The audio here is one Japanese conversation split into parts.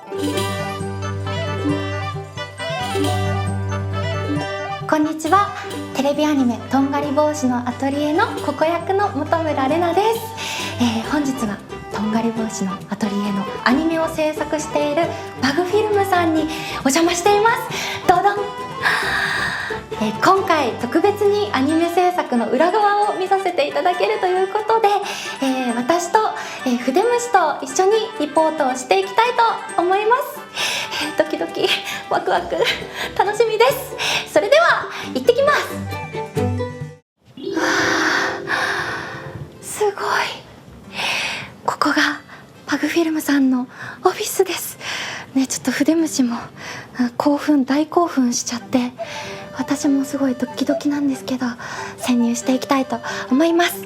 こんにちは。テレビアニメとんがり帽子のアトリエのココ役の本村玲奈です。本日はとんがり帽子のアトリエのアニメを制作しているバグフィルムさんにお邪魔しています。どどん。今回特別にアニメ制作の裏側を見させていただけるということで、私と、筆虫と一緒にリポートをしていきたいと思います。ドキドキワクワク楽しみです。それでは行ってきます。うわー、すごい。ここがバグフィルムさんのオフィスですね。ちょっと筆虫も大興奮しちゃって、私もすごいドキドキなんですけど、潜入していきたいと思います。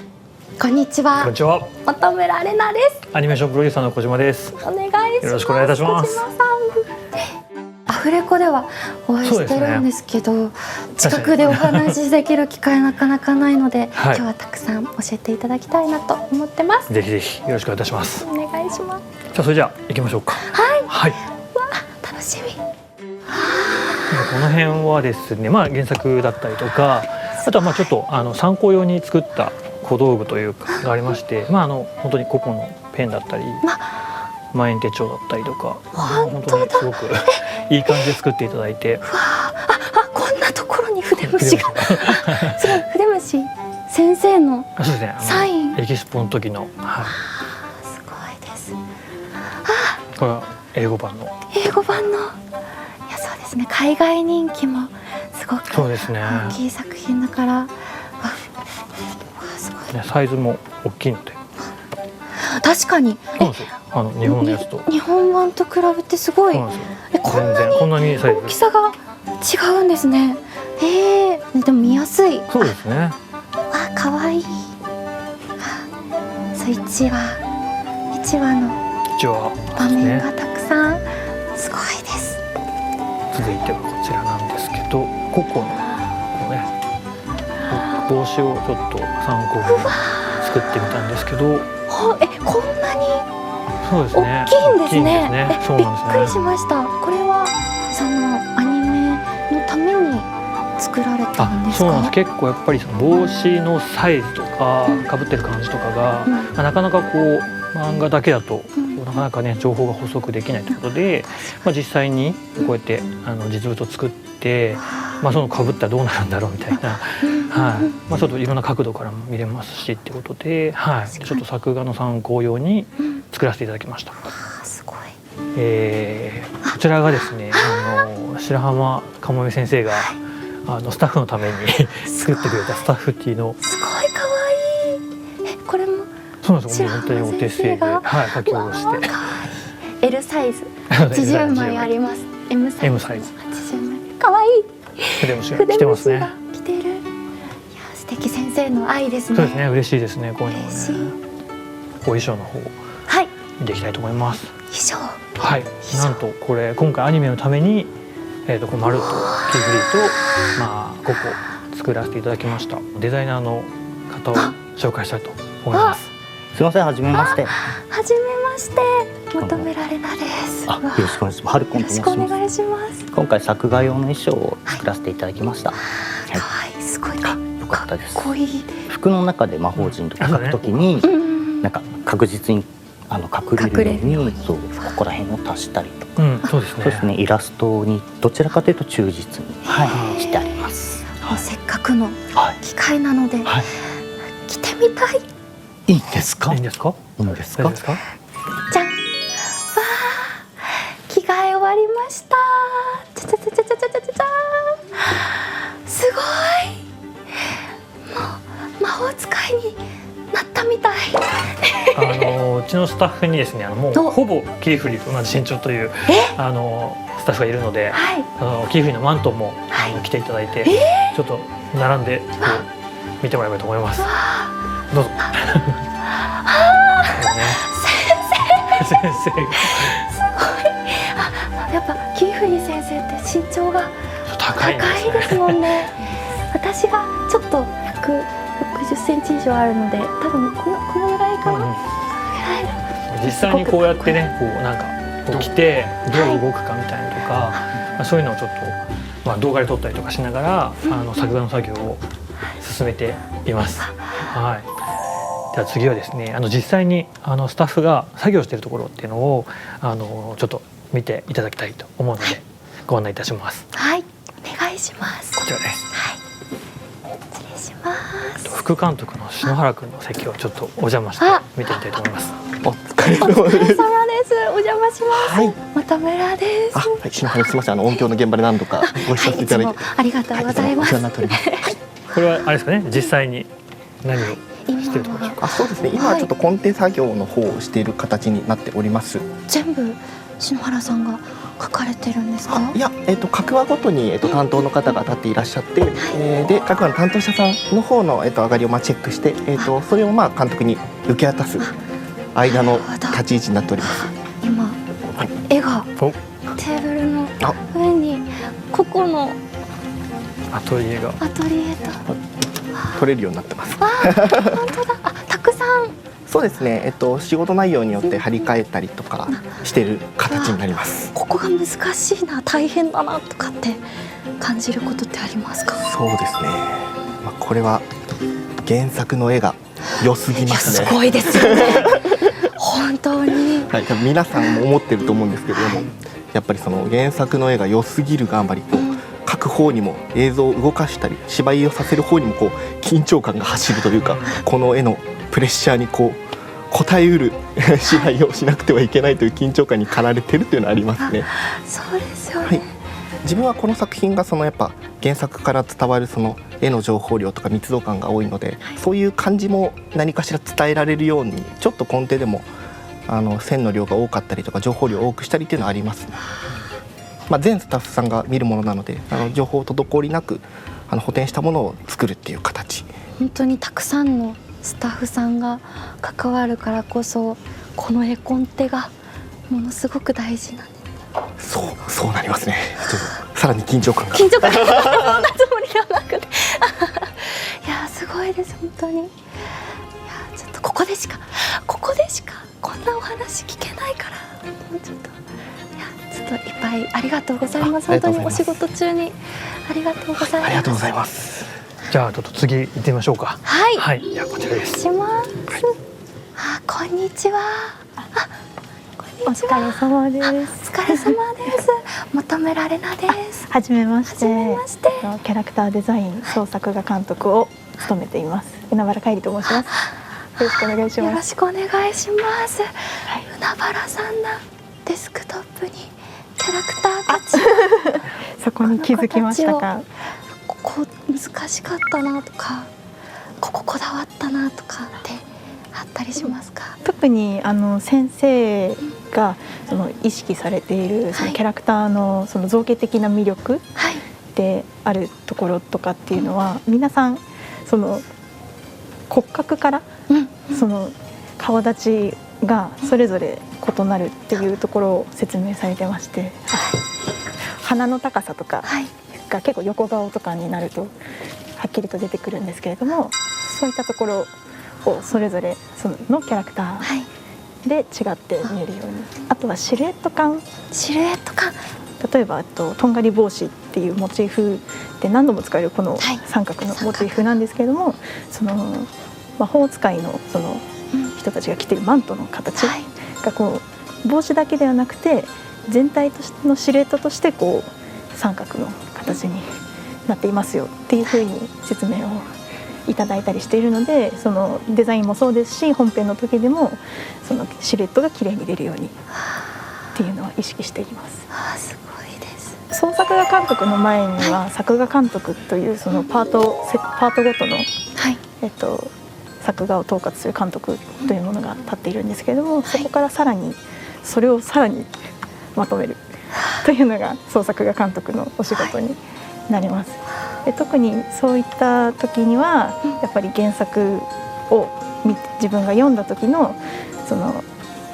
こんにちは。こんにちは。本村玲奈です。アニメーションプロデューサーの小島です。お願いします。よろしくお願いいたします。小島さん、アフレコではお会いしてるんですけど、近くでお話しできる機会なかなかないので、今日はたくさん教えていただきたいなと思ってます。ぜひぜひよろしくお願いいたします。お願いします。じゃあそれじゃあ行きましょうか。はい。はい。わあ、楽しみ。この辺はですね、原作だったりとか、あとはちょっと参考用に作った小道具というかがありまして、本当に個々のペンだったり、万円手帳だったりとか、本当にすごくいい感じで作っていただいて。こんなところに筆虫が。すごい、筆虫先生のサイン。エキスポの時の。すごいです。これは英語版の。英語版の。いや、そうですね。海外人気もすごく大きい作品だから。すごい。サイズも大きいので。確かに。そうなんですよ。日本のやつと。日本版と比べてすごい。こんなに大きさが違うんですね。でも見やすい。そうですね。可愛い。そう、1話の場面がたくさん。すごいです。続いてはこちらなんですけど、ココの帽子をちょっと参考に作ってみたんですけど。こんなに大きいんですね。びっくりしました。これはそのアニメのために作られたんですか？そうなんです。結構やっぱりその帽子のサイズとか被ってる感じとかが、なかなか漫画だけだとなかなかね情報が補足できないということで、実際にこうやって実物を作って、その被ったらどうなるんだろうみたいな、ちょっといろんな角度からも見れますしっていうことで、ちょっと作画の参考用に作らせていただきました。すごい。こちらがですね、白浜かもめ先生がスタッフのために作ってくれたスタッフティーの。すごい可愛い。これも。そうなんですよ。本当にお手製で書き下ろして。L サイズ80枚あります。M サイズ80枚。可愛い。筆虫が来てますね。来てる。いや、素敵。先生の愛ですね。そうですね。嬉しいですね。こういうのもね。お衣装の方見ていきたいと思います。衣装。はい。なんとこれ今回アニメのためにマルとキーフリーとココ作らせていただきました。デザイナーの方を紹介したいと思います。すみません、はじめまして。はじめまして、本村玲奈です。よろしくお願いします。はるこんと申します。よろしくお願いします。今回作画用の衣装を作らせていただきました。可愛い、すごい。よかったです。かっこいい。服の中で魔法陣とか書くときに、なんか確実に隠れるように、ここら辺を足したりとか。そうですね。イラストにどちらかというと忠実にしてあります。せっかくの機会なので着てみたい。いいですか？いいんですか？いいんですか？じゃん。わー、着替え終わりました。じゃじゃじゃじゃじゃじゃじゃじゃ。すごい。もう魔法使いになったみたい。うちのスタッフにですね、もうほぼキーフリーと同じ身長というスタッフがいるので、キーフリーのマントも着ていただいて、ちょっと並んで見てもらえばと思います。どうぞ。先生がすごい。やっぱキーフリー先生って身長が高いですもんね。私がちょっと160センチ以上あるので、多分このぐらいかな。実際にこうやってね、なんかを着てどう動くかみたいなとか、そういうのをちょっと、動画で撮ったりとかしながら、作画の作業を進めています。はい、では次はですね、実際にスタッフが作業しているところっていうのをちょっと見ていただきたいと思うのでご案内いたします。はい、お願いします。こちらです。はい、失礼します。副監督の篠原くんの席をちょっとお邪魔して見てみたいと思います。お疲れ様お疲れです。様です。お邪魔します。はい本村です。はい、篠原すみません、音響の現場で何度かご一緒させていただいて、いつもありがとうございます。お世話になっております。これはあれですかね、実際に何をしているところでしょうか。そうですね、今はちょっとコンテ作業の方をしている形になっております。全部篠原さんが書かれてるんですか？いや、各話ごとに、担当の方が立っていらっしゃって、で各話の担当者さんの方の、上がりをチェックして、それを監督に受け渡す間の立ち位置になっております。今、絵がテーブルの上にここのアトリエがアトリエと撮れるようになってます。本当だ。たくさん。そうですね、仕事内容によって張り替えたりとかしている形になります。ここが難しいな、大変だなとかって感じることってありますか？そうですね、これは原作の絵が良すぎますね。すごいですよね本当に、はい、多分皆さんも思ってると思うんですけれども、やっぱりその原作の絵が良すぎるがあまり描く方にも映像を動かしたり芝居をさせる方にも緊張感が走るというか、この絵のプレッシャーに応えうる芝居をしなくてはいけないという緊張感に駆られてるというのはありますね。そうですよね、はい、自分はこの作品がやっぱ原作から伝わるその絵の情報量とか密度感が多いので、そういう感じも何かしら伝えられるようにちょっとコンテでも線の量が多かったりとか情報量を多くしたりっていうのはありますね。全スタッフさんが見るものなので情報滞りなく補填したものを作るっていう形。本当にたくさんのスタッフさんが関わるからこそこの絵コンテがものすごく大事なんです。そうなりますね。ちょっとさらに緊張感がそんなつもりではなくていやすごいです本当に。いやちょっとここでしかこんなお話聞けないからもうちょっといっぱいありがとうございます。本当にお仕事中にありがとうございます。ありがとうございます。じゃあちょっと次行ってみましょうか。はい、はい、じゃあこちらです。します。こんにちは。お疲れ様です。お疲れ様です。求められなです。はじめまして。はじめまして。キャラクターデザイン総作画監督を務めています。海原海里と申します。よろしくお願いします。よろしくお願いします。海原さんのデスクトップにキャラクターたち。そこに気づきましたか。ここ難しかったなとか、こだわったなとかってあったりしますか？特に先生が意識されているそのキャラクターのその造形的な魅力であるところとかっていうのは、皆さんその骨格からその顔立ちがそれぞれ異なるっていうところを説明されてまして、鼻の高さとかが結構横顔とかになるとはっきりと出てくるんですけれども、そういったところをそれぞれのキャラクターで違って見えるように、あとはシルエット感。例えばとんがり帽子っていうモチーフで何度も使えるこの三角のモチーフなんですけれども、その魔法使いのその人たちが着ているマントの形が帽子だけではなくて全体としてのシルエットとして三角の形になっていますよっていうふうに説明をいただいたりしているので、そのデザインもそうですし本編の時でもそのシルエットが綺麗に出るようにっていうのは意識しています。すごいです。総作画監督の前には作画監督というそのパートごとの、作画を統括する監督というものが立っているんですけれども、そこからそれをさらにまとめるというのが総作画監督のお仕事になります。特にそういった時にはやっぱり原作を自分が読んだ時のその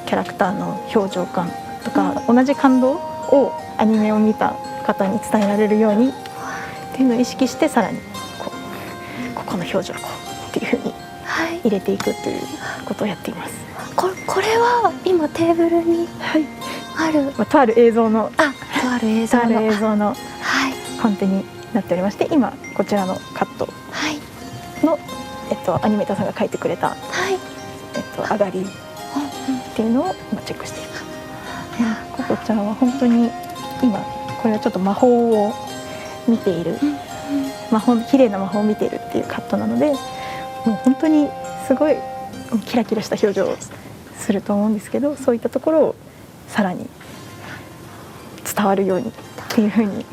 キャラクターの表情感とか、同じ感動をアニメを見た方に伝えられるようにっていうのを意識して、さらにここの表情をっていうふうに入れていくということをやっています。これは今テーブルに、あるとある映像のとある映像ののはいコンテになっておりまして、今こちらのカットはいの、アニメーターさんが描いてくれた、はい上がりっていうのを今チェックしています。ココちゃんは本当に今これはちょっと魔法を見ている、綺麗な魔法を見ているっていうカットなので、もう本当にすごいキラキラした表情をすると思うんですけど、そういったところをさらに伝わるようにっていうふうに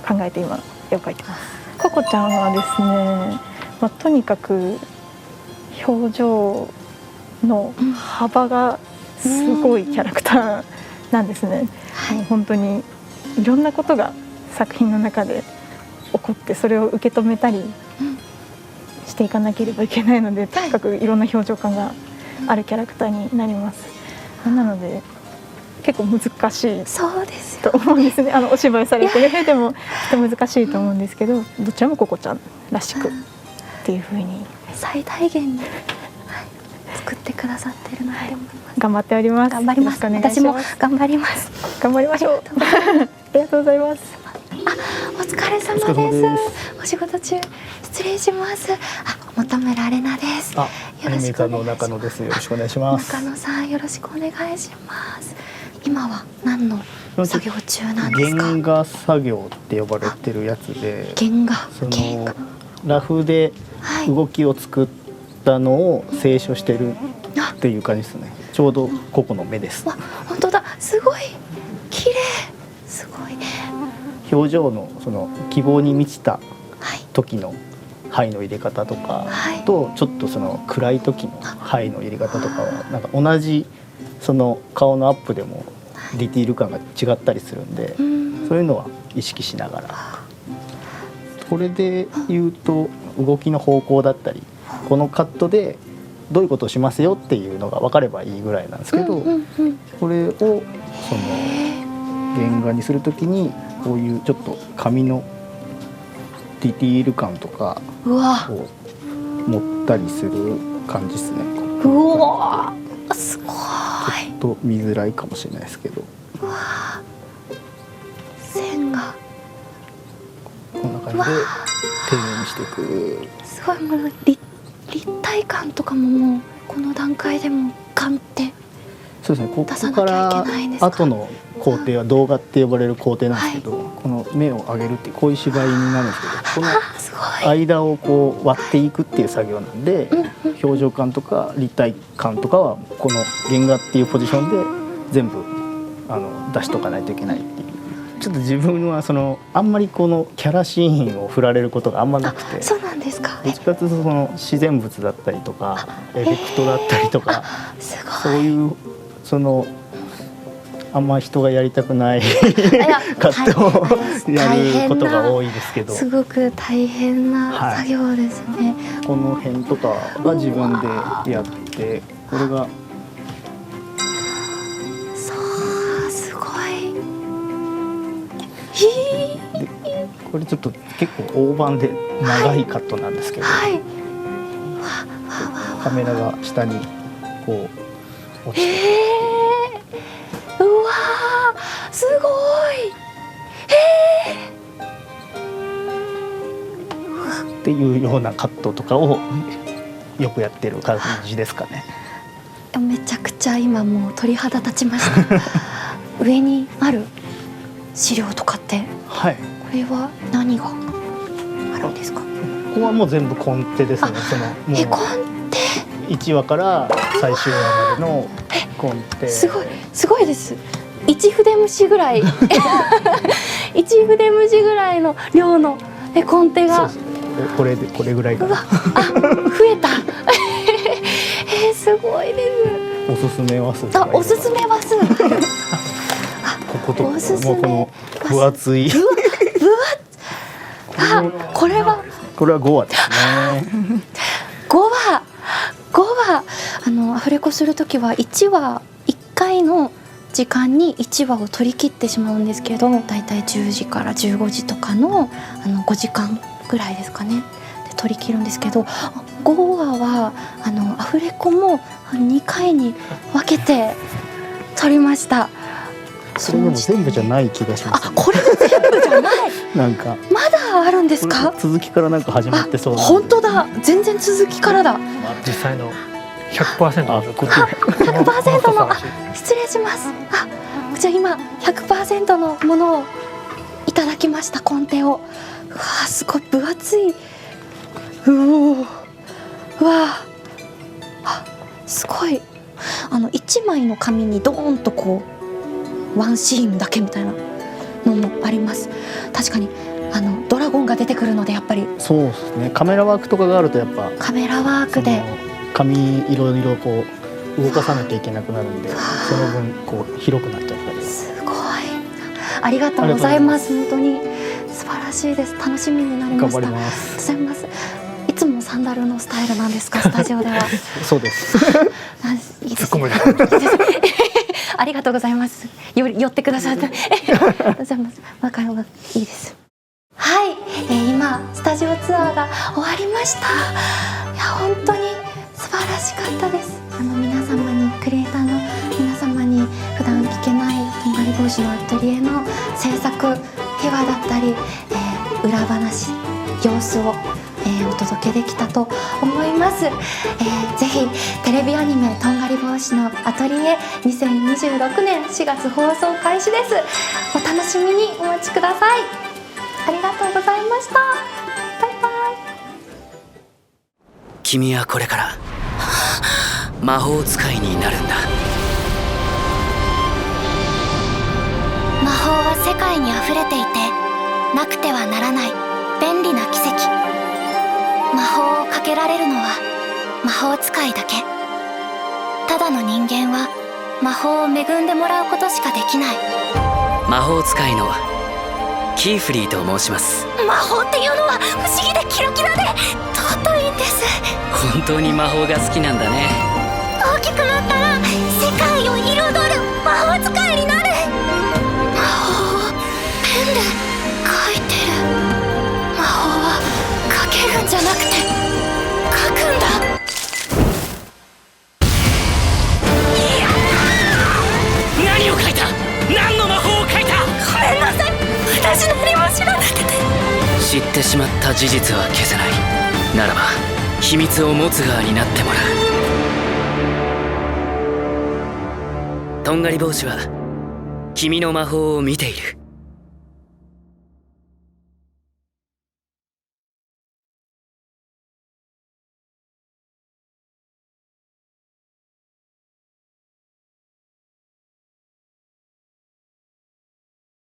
考えて今絵を描いてます。ココちゃんはですね、とにかく表情の幅がすごいキャラクターなんですね。もう本当にいろんなことが作品の中で起こって、それを受け止めたりしていかなければいけないので、とにかくいろんな表情感があるキャラクターになります。なので結構難しいそうですと思うんですね。お芝居されてるでもきっと難しいと思うんですけど、どちらもココちゃんらしくっていう風に最大限に、作ってくださってるなって思います。頑張っております。頑張ります。よろしくお願いし私もます。頑張ります。頑張りましょう。ありがとうございます。お疲れ様お疲れ様で。ですお仕事中失礼します。本村玲奈です。あ、アよろニメーターのしくお願いします。中野です。よろしくお願いします。中野さんよろしくお願いします。今は何の作業中なんですか。原画作業って呼ばれてるやつで、原画そ原画のラフではい動きを作ったのを清書してるっていう感じですね。ちょうどここの目です。わ本当だすごい綺麗すごいね表情のその希望に満ちたはい時の灰の入れ方とかはいと、ちょっとその暗い時の灰の入れ方とかはなんか同じその顔のアップでもディティール感が違ったりするんで、そういうのは意識しながら。これで言うと動きの方向だったり、このカットでどういうことをしますよっていうのが分かればいいぐらいなんですけど、これをその原画にするときにこういうちょっと紙のディティール感とかうわを持ったりする感じですね。うわすごいちょっと見づらいかもしれないですけど、うわ線がこんな感じで丁寧にしていく。すごいもう立体感とかももうこの段階でもガンってそうですね。こ出さこからなきゃいけないんですか後の工程は動画って呼ばれる工程なんですけど、この目を上げるっていうこういう芝居になるんですけど、このすごい間をこう割っていくっていう作業なんで、表情感とか立体感とかはこの原画っていうポジションで全部出しとかないといけないっていう。ちょっと自分はあんまりこのキャラシーンを振られることがあんまなくて、そうなんですかどっちかというとその自然物だったりとかエフェクトだったりとか、すそうごいいうあんま人がやりたくないやカットをやることが多いですけど、すごく大変な作業ですね、この辺とかは自分でやって、これがそうすごいでこれちょっと結構大判で長いカットなんですけど、はいカメラが下にこう落ちて、うわーすごいっていうようなカットとかをよくやってる感じですかね。めちゃくちゃ今もう鳥肌立ちました上にある資料とかってはい。これは何があるんですか。ここはもう全部コンテですね。もコンう1話から最終話までのコンテ。テすごいです一筆虫ぐらい一筆虫ぐらいの量の絵コンテがそうですね。これぐらいかな。増えたすごいでおすすめ話数とすかおすすめ話数こことかおすすめもうこの分厚いこれはこれは5話ですね。 5話アフレコするときは1話1回の時間に1話を取り切ってしまうんですけど、だいたい10時から15時とかの5時間ぐらいですかねで取り切るんですけど、5話はアフレコも2回に分けて撮りました。それでも全部じゃない気がします、あ、これも全部じゃないなんかまだあるんですか？続きからなんか始まってそうな。本当だ、全然続きからだ。実際の 100% のこっち100% の、失礼します。じゃあ今 100% のものをいただきました。コンテを。うわー、すごい分厚い。うわー、すごい。1枚の紙にドーンとこうワンシーンだけみたいなのもあります。確かにドラゴンが出てくるのでやっぱりそうですね。カメラワークとかがあるとやっぱカメラワークで紙いろいろこう動かさなきゃいけなくなるんで、その分こう広くなっちゃったり。すごい。ありがとうございます。本当に素晴らしいです。楽しみになりました。頑張ります。ありがとうございます。いつもサンダルのスタイルなんですか、スタジオでは。そうです。いいです突っ込むね。ありがとうございます。寄ってくださって。ありがとうございます。わかるわ、いいです。はい、今スタジオツアーが終わりました。いや本当に素晴らしかったです。皆様に、クリエイターの皆様に普段聞けないとんがり帽子のアトリエの制作秘話だったり、裏話、様子を、お届けできたと思います。ぜひテレビアニメとんがり帽子のアトリエ2026年4月放送開始です。お楽しみにお待ちください。ありがとうございました。バイバイ。君はこれから魔法使いになるんだ。魔法は世界にあふれていて、なくてはならない便利な奇跡。魔法をかけられるのは魔法使いだけ。ただの人間は魔法を恵んでもらうことしかできない。魔法使いのキーフリーと申します。魔法っていうのは不思議でキラキラで尊いんです。本当に魔法が好きなんだね。大きくなったら世界を彩る魔法使いになる。魔法をペンで書いてる。魔法は書けるんじゃなくて書くんだ。何を書いた？何の魔法を書いた？ごめんなさい、私何も知らなくて。知ってしまった事実は消せない。ならば秘密を持つ側になってもらう。とんがり帽子は君の魔法を見ている。